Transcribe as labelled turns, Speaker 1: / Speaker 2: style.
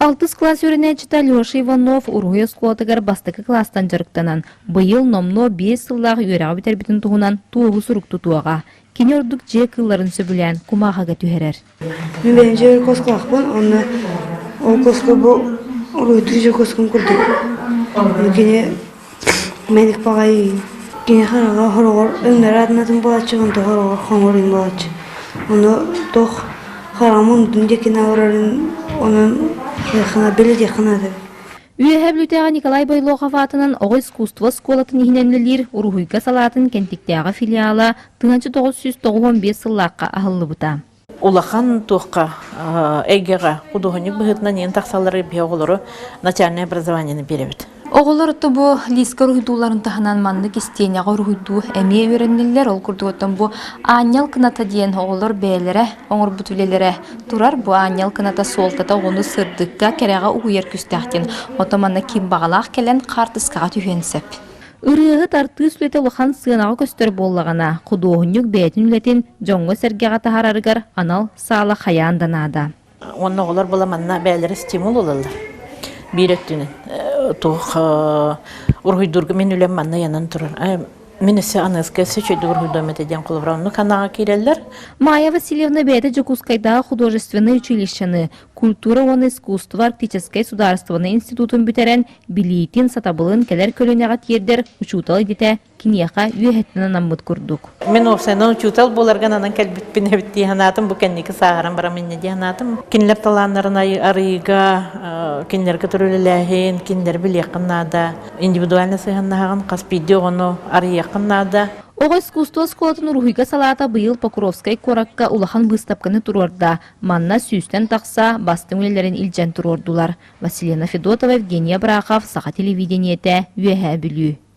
Speaker 1: 6 класс өренечіті Леша Иванов Уругой сколотығар бастықы класстан жарықтанан. Бұйыл номно 5 сыллағы үйрағы бітер бітін тұғынан туығы сұруқ тұтуаға. Кені ордық же кылларын сөбілен кумағаға түйерер.
Speaker 2: Мен бәнже өр қосқылақпын, оны ол қосқы бұл Уругой же қосқын күрдік. Кені мәдік бағай, кені қараға хорғыр, өңдер адынатын болатшы, онды хорғыр қоңырын болатшы. Оны тоқ қарамын дүндекін ауырарын, оның қана беледе қанады.
Speaker 1: Үйәһәблүтәға Николай Байлоғов атынан оғы искусство сколатын ихненлілер Уругойга салатын кенттіктегі филиалы 1995 сыллаққа ағылы бұта.
Speaker 3: Улахан туққа әйгеға құдығынық бұғытынан ең тақсалары бе оғылары начальное образованияны беребет.
Speaker 1: Оғылар ұтты бұ лиска рухидуларын таханан манны кестенеға рухиду әме өренлілер ол күрдігіттен бұ анял кыната дейін оғылар бәлері, оңыр бұтулелері. Турар бұ анял кыната солтата оны сырдыққа кәрәға ұғыер күстәқтен. Отаманна кем бағалақ кәлін қартысқаға түйенсіп. Үріғы тарты сүлеті ұлыған сығынаға көстер боллағана, құдуғынық бәйтін үлетін жоңғы сәргеға тахарарығар анал салы қаянданады.
Speaker 3: Оның оғылар бұламанна бәлері стимул олалар. Биреттинен тух ургуйдурга мен үлем манна янан турар. Мен ise анызга сечөйдү ургуйдомете ден кулаврауну канага киреллер.
Speaker 1: Майя Васильевна бәді Джокускайдағы художественный училищаны, культура он искусство арктической сударственный институтын бүтерен билейтин сатабылын келер көлінеға тиердер учутал дете кинеха үйәттінен аммыт күрдік.
Speaker 3: Мен офсайна учутал боларган анан кәлбітпіне бітті ханатым, бұ кәннекі сағарам бара менне диханатым. Кинлер таланларын арыйга, кинлер көтіріліләхен, кинлер білеқыннада, индивидуально сыйғаннағын қаспиде оны арыйақыннада.
Speaker 1: Оғы искусство сколатын Уругойга салата бұйыл Покровскай коракка улахан выставканы турорда. Манна сүйістен тақса бастың өлелерін илжен турордулар. Василина Федотова, Евгения Брахов, Саха телевидениеті, Үйәһә бүлі.